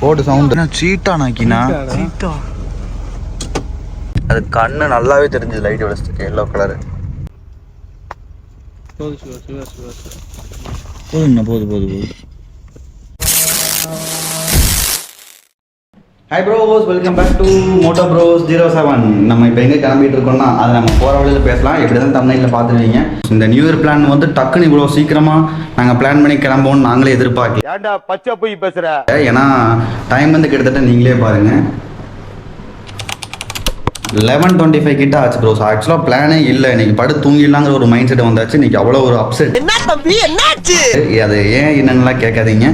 போட்டு சவுண்ட் சீட்டா நாக்கினா அது கண்ணு நல்லாவே தெரிஞ்சது லைட் வளர்ச்சிட்டு எல்லோ கலரு. போதுங்கண்ணா போது. Hi bros, welcome back to moto bros 07. நம்ம இப்போ எங்கே கிளம்பிட்டு இருக்கோம்னா அதை நம்ம போகிற வழியில் பேசலாம். எப்படி தான் தமிழ்நாட்டில் பார்த்துருவீங்க. இந்த நியூ இயர் பிளான் வந்து டக்குன்னு இவ்வளோ சீக்கிரமாக நாங்கள் பிளான் பண்ணி கிளம்போன்னு நாங்களே எதிர்பார்க்கல. ஏன்டா பச்சை போய் பேசுகிற? ஏன்னா டைம் வந்து கிட்டத்தட்ட நீங்களே பாருங்கள் 11:25 கிட்ட ஆச்சு ப்ரோஸ். ஆக்சுவலாக பிளானே இல்லை, இன்னைக்கு படு தூங்கிடலாங்கிற ஒரு மைண்ட் செட் வந்தாச்சு. இன்னைக்கு அவ்வளோ ஒரு அப்செட். என்ன தம்பி என்னாச்சு? அது ஏன் என்னென்னலாம் கேட்காதீங்க.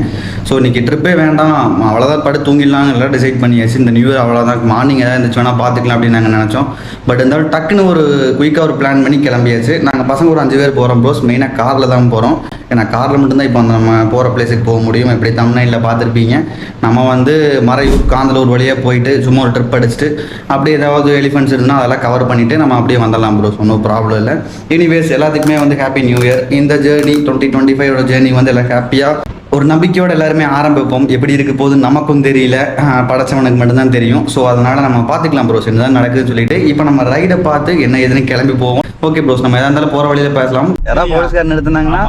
ஸோ இன்னைக்கு ட்ரிப்பே வேண்டாம், அவ்வளோதான் படு தூங்கிடலாங்க எல்லாம் டிசைட் பண்ணியாச்சு. இந்த நியூ இயர் அவ்வளோதான், மார்னிங் ஏதாவது இருந்துச்சு வேணால் பார்த்துக்கலாம் அப்படின்னு நாங்கள் நினச்சோம். பட் இருந்தாலும் டக்குன்னு ஒரு குயிக்காக ஒரு பிளான் பண்ணி கிளம்பியாச்சு. நாங்கள் பசங்க ஒரு 5 பேர் போகிறோம் ப்ரோஸ். மெயினாக காரில் தான் போகிறோம். ஏன்னா காரில் மட்டும்தான் இப்போ அந்த நம்ம போகிற பிளேஸுக்கு போக முடியும். எப்படி தமிழ்நாட்டில் பார்த்துருப்பீங்க, நம்ம வந்து மறையூர் காந்தலூர் வழியாக போயிட்டு சும்மா ஒரு ட்ரிப் அடிச்சுட்டு அப்படியே ஏதாவது எலிஃபென்ட்ஸ் இருந்தால் அதெல்லாம் கவர் பண்ணிவிட்டு நம்ம அப்படியே வந்துடலாம் ப்ரோஸ். ஒன்றும் ப்ராப்ளம் இல்லை. எனிவேஸ் எல்லாத்துக்குமே வந்து ஹாப்பி நியூ இயர். இந்த ஜேர்னி 2025 ஜேர்னி வந்து எல்லாம் ஹாப்பியாக ஒரு நம்பிக்கையோடு எல்லாருமே ஆரம்பிப்போம். எப்படி இருக்க போது நமக்கும் தெரியல, படைச்சவனுக்கு மட்டும்தான் தெரியும். ஸோ அதனால் நம்ம பார்த்துக்கலாம் ப்ரோஸ் என்ன தான் நடக்குதுன்னு சொல்லிட்டு இப்போ நம்ம ரைடை பார்த்து என்ன எதுன்னு கிளம்பி போவோம். ஓகே ப்ரோஸ், நம்ம எதாக இருந்தாலும் போகிற வழியில் பேசலாம். யாராவது போலீஸ்காரன் எடுத்துனாங்கன்னா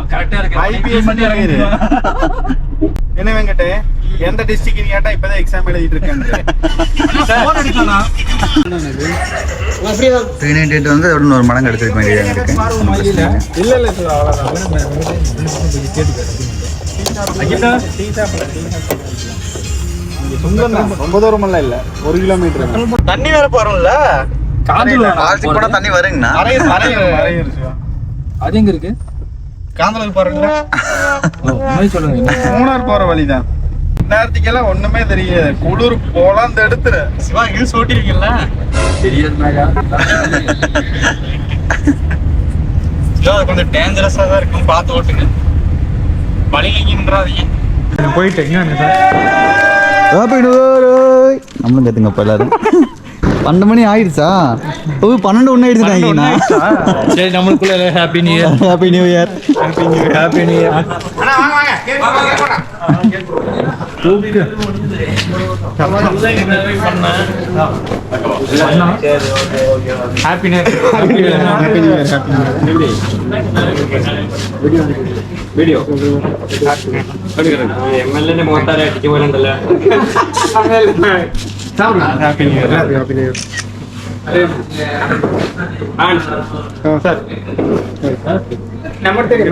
என்ன வெங்கட், எந்த டிஸ்ட்ரிக்ட் கேட்டா இப்பதான் எக்ஸாம் எழுதிட்டு இருக்கேன். 398 வந்து ஒரு மடங்கு எடுத்துருக்க வேண்டியதாக இருக்கு. இல்ல ரொம்ப தூரமெல்லாம் இல்ல, 1 கிலோமீட்டர். தண்ணி வேற போறோம்ல, போனா தண்ணி வருங்கண்ணா. அது எங்க இருக்கு? காந்தலூர் போறீங்களா? சொல்லுங்க. மூணார் போற வழிதான். நேரத்துக்கெல்லாம் ஒண்ணுமே தெரியாது. குளிர் போலாந்து எடுத்துரு. சிவா ஹில்ஸ் ஓட்டிருக்கீங்கல்ல? தெரியாதுனாக்கா கொஞ்சம் டேஞ்சரஸா தான் இருக்கும், பார்த்து ஓட்டுங்க. வழிங்கன்றாதீங்க. போயிட்டு எங்க நம்மளும் கத்துங்க இப்ப எல்லாரும். 12 மணி ஆயிடுச்சா? 12 ஆயிடுச்சுட்டாங்கண்ணா. சரி, நம்மளுக்குள்ள happy new year. Happy new year. Happy new year. Happy new year. Video എംഎൽഎന്റെ മുഖത്താരെ അടിച്ചു പോലുണ്ടല്ലോ. Happy new year. Happy new year.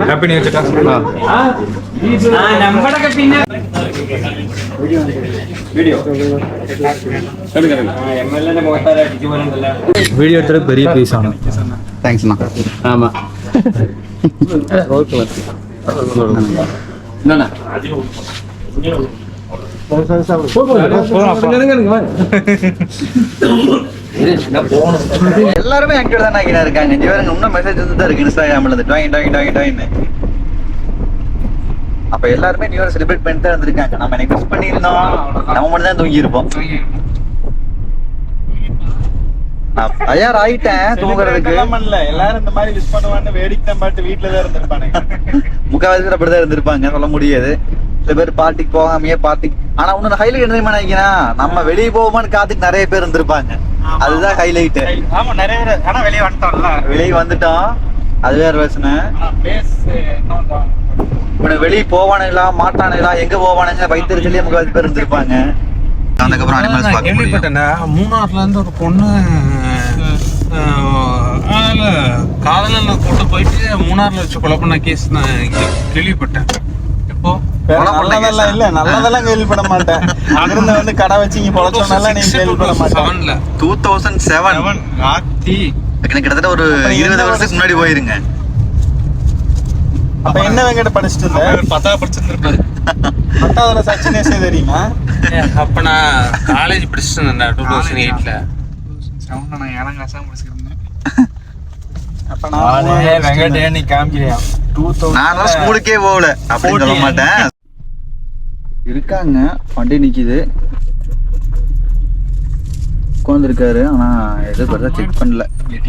Happy new year ചേട്ടാ. നമ്പറൊക്കെ പിന്നെ വീഡിയോ എംഎൽഎന്റെ മുഖത്താരെ അടിച്ചു പോലുണ്ടല്ലോ. വീഡിയോ എടുത്തത് പെരിയ പീസാണ്. தேங்க்ஸ்ண்ணா. ஆமா எல்லாருமே என்கிட்ட தான் இருக்காங்க. இன்னும் மெசேஜ் வந்து தான் இருக்கு இன்ஸ்டாகிராம்ல. அப்ப எல்லாருமே நியூ இயர் செலிப்ரேட் பண்ணிட்டு தான் இருந்திருக்காங்க. நம்ம எனக்கு மிஸ் பண்ணியிருந்தோம், நம்ம மட்டும் தான் தூங்கி இருப்போம். தயார் ஆயிட்டேன் தூங்குறதுக்கு. எல்லாரும் இந்த மாதிரி மிஸ் பண்ணுவான்னு வேடிக்கை தான் பாட்டு வீட்டுல தான் இருந்திருப்பாங்க. முக்கால்வாசி பேர் அப்படிதான் இருந்திருப்பாங்க, சொல்ல முடியாது. சில பேர் பார்ட்டிக்கு போகாமையே பார்ட்டி. ஆனா இன்னொரு ஹைலைட் என்ன நினைக்கிறேன், நம்ம வெளியே போவோமான்னு காத்துக்கு நிறைய பேர் இருந்திருப்பாங்க. அதுதான் ஹைலைட். ஆமா, நிறைய பேர். ஆனா வெளியே வந்துட்டோம்ல, வெளியே வந்துட்டோம். அது வேற பிரச்சனை. வெளியே போவானுங்களா மாட்டானுங்களா, எங்க போவானுங்க வயிற்றுச்சலே முக்கால்வாசி பேர் இருந்திருப்பாங்க. கேள்விப்பட்டேன், மூணாறுல இருந்து ஒரு பொண்ணு காதல கூட்டு போயிட்டு மூணாறுல வச்சு கொலை பண்ண கேஸ் நான் கேள்விப்பட்டேன். எப்போ நல்லதெல்லாம் இல்ல, நல்லதெல்லாம் கேள்விப்பட மாட்டேன். அங்கிருந்து வந்து கடை வச்சு இங்க பொழைச்சோம்னால நீங்க கேள்விப்பட மாட்டேன். 2007 கிட்டத்தட்ட ஒரு 20 வருஷத்துக்கு முன்னாடி போயிருங்க. அப்ப என்ன வெங்கட படிச்சுட்டு இருந்த? 10th படிச்சிருந்திருப்பாரு. 10th சச்சினேஷே தெரியுமா? அப்ப நான் காலேஜ் படிச்சுட்டு இருந்தேன் 2008ல. நான் 7ஆம் கிளாஸ் தான் படிச்சிருந்தேன். அப்ப நான் வெங்கடே நீ காமிக்கிறியா? 2000 நான் ஸ்கூலுக்கே போகல அப்படி சொல்ல மாட்டேன். இருக்காங்க, வண்டி நிக்குது, உட்காந்துருக்காரு. ஆனா எது பெருசா செக் பண்ணல.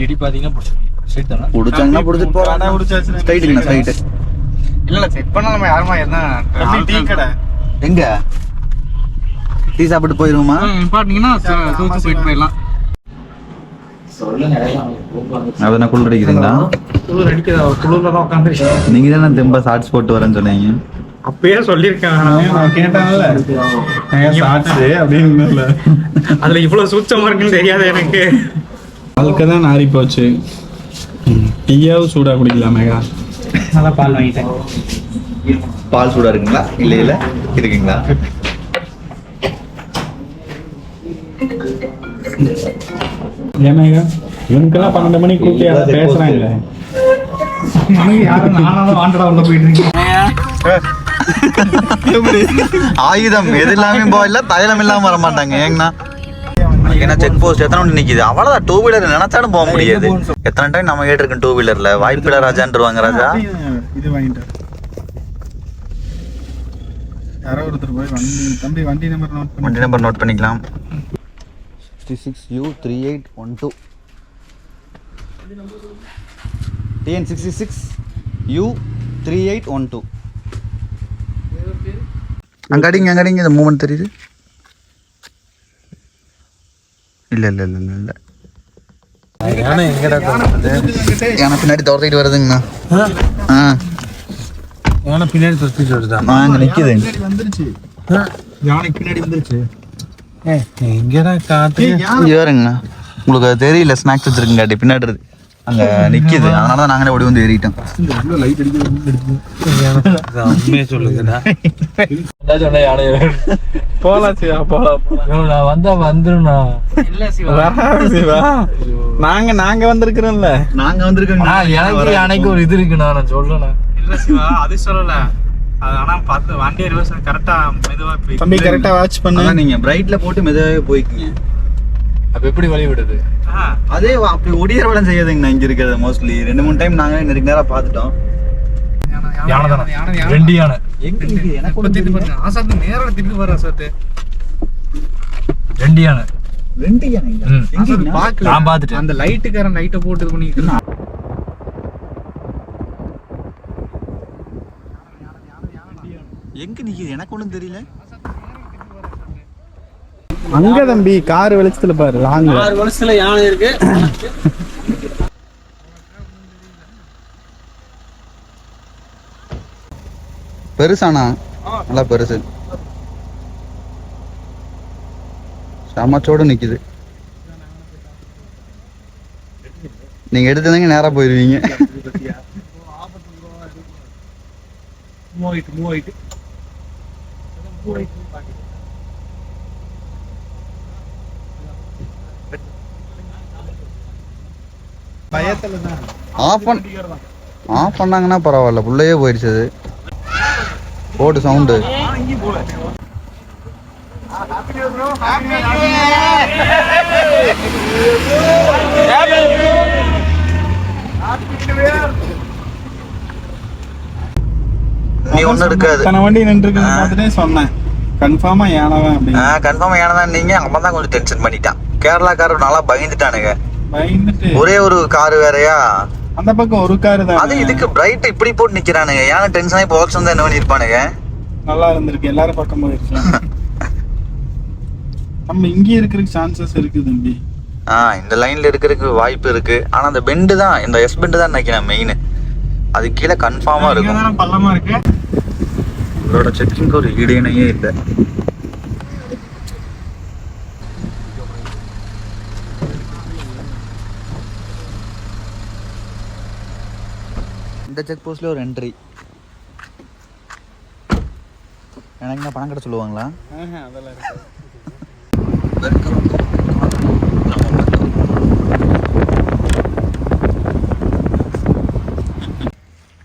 எடி பாத்தீங்கன்னா புடிச்சாங்கன்னா புடிச்சிட்டு போறாங்க. ஸ்ட்ரைட்டுங்கண்ணா, ஸ்ட்ரைட்டு. இல்ல செக் பண்ண நம்ம யாருமா இருந்தா டீ கடை எங்க டீ சாப்பிட்டு போயிருவோமா? பாத்தீங்கன்னா தூத்து போயிட்டு போயிடலாம். அதை குளிர் அடிக்கிறீங்களா? குளிர் அடிக்குதா? குளிர்ல தான் உட்காந்துருக்கேன். நீங்க தானே தெம்பா ஷார்ட்ஸ் போட்டு வரேன்னு சொன்னீங்க. அப்பயே சொல்லியிருக்கேன் நான் கேட்டேன்ல ஷார்ட்ஸ் அப்படின்னு. அதுல இவ்வளவு சூச்சமா இருக்குன்னு தெரியாது எனக்கு. வாழ்க்கை தான் நாரி போச்சு. டீயாவது சூடா குடிக்கலாம் மேகா. அதான் பால் வாங்கிட்டேன். பால் சூடா இருக்குங்களா? இல்ல இருக்குங்களா? ஏமேகா இவனுக்கெல்லாம் 12 மணிக்கு கூப்பிட்டு யாராவது பேசுறாங்க. யாரும் நானும் வாண்டடா உள்ள போயிட்டு இருக்கேன். ஆயுதம் எது இல்லாம போகல, தைலம் இல்லாம வர மாட்டாங்க. ஏங்கண்ணா ஏன்னா செக் போஸ்ட் எத்தனை மணி நிக்குது? அவ்வளவுதான். டூ வீலர் நினைச்சாலும் போக முடியாது. எத்தனை டைம் நம்ம கேட்டிருக்கோம் டூ வீலர்ல. வாய்ப்பில்ல ராஜான்ருவாங்க. ராஜா இது வாங்கிட்டாரு. யாரோ ஒருத்தர் போய் தம்பி வண்டி நம்பர் நோட் பண்ணிக்கலாம். 66U3812 TN 66U3812. அங்கடிங்க இந்த மூமெண்ட் தெரியுது. இல்ல யானை பின்னாடி துரத்திட்டு வருதுங்கண்ணா. யானை பின்னாடி துரத்திட்டு வருதா? அங்க நிக்குது. வந்துருச்சு. யானைக்கு பின்னாடி வந்துருச்சு. எங்கடா காத்து? இங்க பாருங்கண்ணா, உங்களுக்கு அது தெரியல. ஸ்நாக்ஸ் வச்சிருக்குங்காட்டி பின்னாடி இருக்கு. அங்க நிக்குது. அதனாலதான் நாங்களே ஓடி வந்து ஏறிட்டோம். லைட் உண்மையே சொல்லுங்கடா. போலாம் சிவா போலாம். நான் வந்தா வந்துருண்ணா. இல்ல சிவா, சிவா நாங்க வந்திருக்கிறோம்ல. நாங்க வந்திருக்கோம். எனக்கு யானைக்கு ஒரு இது இருக்குண்ணா, நான் சொல்றேண்ணா. இல்ல சிவா, அது சொல்லல. அது ஆனா பார்த்து வண்டியை ரிவர்ஸ் கரெக்டா மெதுவா போய் தம்பி கரெக்டா வாட்ச் பண்ணு. நீங்க பிரைட்ல போட்டு மெதுவாவே போய்க்குங்க. அப்ப எப்படி வழி விடுது? அதே அப்படி ஒடியற வளம் செய்யாதுங்கண்ணா. இங்க இருக்கிறது மோஸ்ட்லி 2-3 டைம் நாங்க நெருக்கி நேரம் பார்த்துட்டோம். யானை தானே? 2 யானை. எங்க நிக்குது? எனக்கு ஒண்ணு தெரியல. ஆசாத்து நேரா திட்டு வர ஆசாத்து 2 யானை. 2 யானைங்களா? எங்க பாக்கல. நான் பாத்துட்டேன். அந்த லைட்டுக்காரன் லைட்டை போட்டு இது பண்ணிட்டு எங்க நிக்குது? எனக்கு ஒண்ணும் தெரியல. அங்க தம்பி கார் வெளிச்சத்துல பாரு. லாங்ல 6 வருஷத்துல யானை இருக்கு. பெருசானா? நல்லா பெருசு. சமச்சோட நிக்குது. நீங்க எடுத்ததுங்க நேரா போயிருவீங்க. மூவாயிட்டு பயத்துல தான் ஆஃப் பண்ணாங்கன்னா பரவாயில்ல. புள்ளையே போயிடுச்சு. அது போடு சவுண்டு. நீ ஒண்ணு இருக்காது. வண்டி நின்று பார்த்துட்டே சொன்னேன் கன்ஃபார்மா யானவன் அப்படின்னு. கன்ஃபார்மா ஏனதான் நீங்க. அவன் தான் கொஞ்சம் டென்ஷன் பண்ணிட்டான். கேரளாக்காரர் நல்லா பயந்துட்டானுங்க. பயந்துட்டு ஒரே ஒரு காரு வேறயா. அந்த பக்கம் ஒரு காரு தான். அது இதுக்கு பிரைட் இப்படி போட்டு நிக்கிறானுங்க. ஏன்னா டென்ஷன் ஆகி பாக்ஸ் வந்து என்ன பண்ணிருப்பானுங்க. நல்லா இருந்திருக்கு. எல்லாரும் பக்கம் போயிருக்கலாம். நம்ம இங்க இருக்கிறதுக்கு சான்சஸ் இருக்கு தம்பி. இந்த லைன்ல இருக்கிறதுக்கு வாய்ப்பு இருக்கு. ஆனா அந்த பெண்டு தான், இந்த எஸ் பெண்டு தான் நினைக்கிறேன் மெயின். அது கீழே கன்ஃபார்மா இருக்கும். பள்ளமா இருக்கு. இவரோட செக்கிங்க்கு ஒரு ஈடுணையே இல்லை. இந்த செக் போஸ்ட்ல ஒரு என்ட்ரி. எனக்கு பணம் கட்ட சொல்லுவாங்களா? அதெல்லாம் இருக்கு.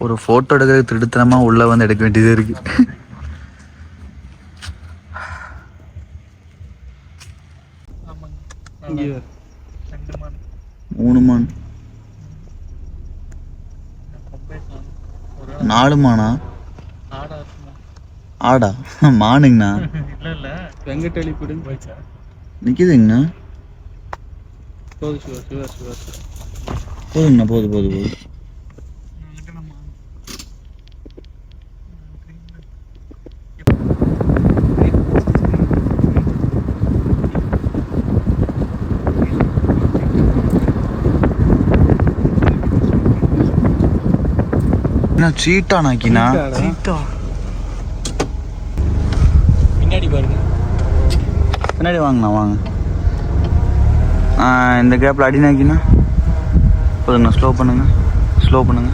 ஒரு போட்டோ எடுக்கிறது திருடுத்தனமா உள்ள வந்து எடுக்க வேண்டியது இருக்கு. மூணு மான், 4 மானா? ஆடா மானுங்கண்ணா. இல்ல வெங்கடேலி புடிங்க போய்ச்சா நிக்குதுங்கண்ணா. போது சிவா போதுங்கண்ணா. போது. கினா சீட்டானா கினா பின்னாடி பாருங்க. பின்னாடி வாங்கண்ணா வாங்க. இந்த கேப்பில் அடினாக்கினா போதுங்கண்ணா. ஸ்லோ பண்ணுங்க.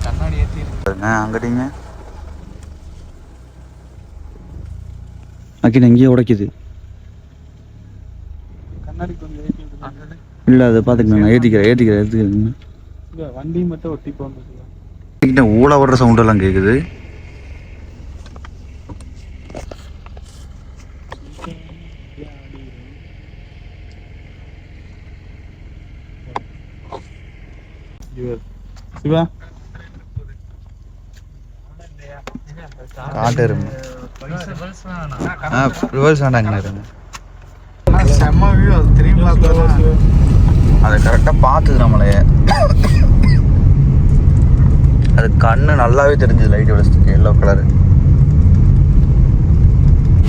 கண்ணாடி ஏற்றி அங்கிட்டீங்க அக்கினா இங்கேயே உடைக்குது. கண்ணாடி கொஞ்சம் ஏற்றி இல்லை அதை பார்த்துக்கண்ணா. ஏற்றிக்கிறேன். வண்டி மட்டும் ஒட்டி போன்னு ஊழ வர்ற சவுண்டெல்லாம் கேட்குது. சிவா காட்டு இருங்க. ரிவர்ஸ் வேண்டாங்கண்ணா இருங்க. செம்ம வியூ. அது திரும்பி பார்த்தா அதை கரெக்டாக பார்த்துது நம்மளே. அது கண்ணு நல்லாவே தெரிஞ்சது லைட் வெடிச்சிருக்கு எல்லோ கலரு.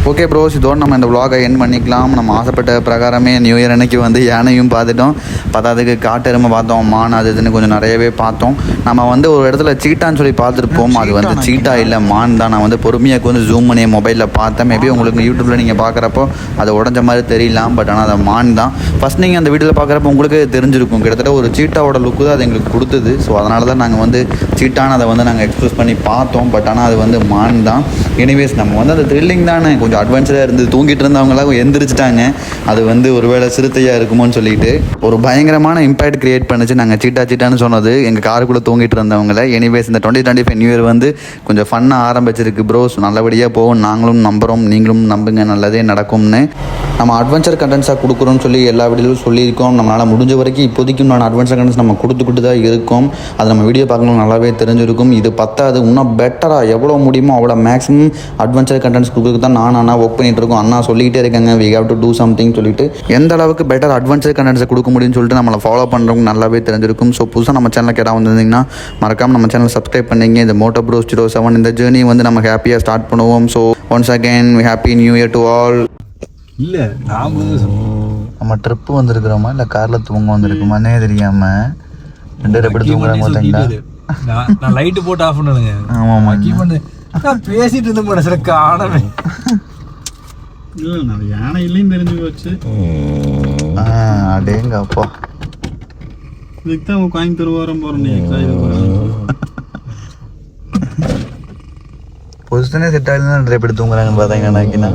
ஓகே ப்ரோஸ், இதோடு நம்ம இந்த vlog-ஐ எண்ட் பண்ணிக்கலாம். நம்ம ஆசைப்பட்ட பிரகாரமே நியூ இயர் அன்னைக்கு வந்து யானையும் பார்த்துட்டோம். பத்தாதுக்கு காட்டெருமை பார்த்தோம், மான் அது இதுன்னு கொஞ்சம் நிறையவே பார்த்தோம். நம்ம வந்து ஒரு இடத்துல சீட்டான்னு சொல்லி பார்த்துருப்போம். அது வந்து சீட்டா இல்லை, மான் தான். நான் வந்து பொறுமையாக வந்து ஜூம் பண்ணி மொபைலில் பார்த்தேன். மேபி உங்களுக்கு யூடியூப்பில் நீங்கள் பார்க்குறப்போ அது உடஞ்ச மாதிரி தெரியலாம். பட் ஆனால் அது மான் தான். ஃபஸ்ட் நீங்கள் அந்த வீடியோவில் பார்க்குறப்போ உங்களுக்கு தெரிஞ்சிருக்கும். கிட்டத்தட்ட ஒரு சீட்டாவோட லுக்கு தான் அது எங்களுக்கு கொடுத்தது. ஸோ அதனால தான் நாங்கள் வந்து சீட்டான அதை வந்து நாங்கள் எக்ஸ்பிரஸ் பண்ணி பார்த்தோம். பட் ஆனால் அது வந்து மான் தான். எனிவேஸ் நம்ம வந்து அந்த த்ரில்லிங் தானே, கொஞ்சம் அட்வென்ச்சராக இருந்து தூங்கிட்டு இருந்தவங்களாம் எந்திரிச்சிட்டாங்க. அது வந்து ஒருவேளை சிறுத்தையாக இருக்குமோன்னு சொல்லிட்டு ஒரு பயங்கரமான இம்பாக்ட் கிரியேட் பண்ணிச்சு. நாங்கள் சீட்டான்னு சொன்னது எங்கள் காருக்குள்ளே தூங்கிட்டு இருந்தவங்களை. எனிவேஸ் இந்த 2025 நியூ இயர் வந்து கொஞ்சம் ஃபன்னாக ஆரம்பிச்சிருக்கு ப்ரோஸ். நல்லபடியாக போகும், நாங்களும் நம்புகிறோம், நீங்களும் நம்புங்க, நல்லதே நடக்கும்னு. நம்ம அட்வென்ச்சர் கண்டென்ட்ஸாக கொடுக்குறோம்னு சொல்லி எல்லா வீடியோவும் சொல்லியிருக்கோம். நம்மளால் முடிஞ்ச வரைக்கும் இப்போதைக்கும் நான் அட்வென்ச்சர் கண்டென்ட்ஸ் நம்ம கொடுத்துக்கிட்டு தான் இருக்கோம். அது நம்ம வீடியோ பார்க்கணும் நல்லாவே தெரிஞ்சிருக்கும். இது பத்தாது, இன்னும் பெட்டராக எவ்வளோ முடியுமோ அவ்வளோ மேக்ஸிமம் அட்வென்ச்சர் கண்டென்ட்ஸ் கொடுக்குறது தான் நான் ஒர்க் பண்ணிட்டு இருக்கோம். அண்ணா சொல்லிகிட்டே இருக்காங்க we have to do something சொல்லிட்டு. எந்த அளவுக்கு பெட்டர் அட்வென்ச்சர் கண்டென்ட்ஸை கொடுக்க முடியும்னு சொல்லிட்டு நம்மளை ஃபாலோ பண்ணுறவங்க நல்லாவே தெரிஞ்சிருக்கும். ஸோ புதுசாக நம்ம சேனலுக்கு ஏதாவது வந்திருந்தீங்கன்னா மறக்காமல் நம்ம சேனல் சப்ஸ்கிரைப் பண்ணிங்க. இந்த மோட்டோ ப்ரோஸ் 07 இந்த ஜேர்னி வந்து நம்ம ஹாப்பியாக ஸ்டார்ட் பண்ணுவோம். So once again happy new year to all. இல்லை நான் நம்ம ட்ரிப்பு வந்திருக்கிறோமா இல்லை காரில் தூங்க வந்திருக்குமானே தெரியாமல் ரெண்டு பேர் எப்படி தூங்குறாங்க பார்த்தீங்களா? நான் லைட்டு போட்டு ஆஃப் பண்ணுங்க. ஆமாம் பண்ணு. நான் பேசிட்டு இருந்த மனசுல காணவே இல்லை. நான் யானை இல்லைன்னு தெரிஞ்சு போச்சு. அடேங்க அப்பா, இதுக்கு தான் கோயம்புத்தூர் வாரம் போகிறோம். நீ பொசிஷனே செட் ஆகலாம். நிறைய பேர் தூங்குறாங்கன்னு பார்த்தீங்கன்னா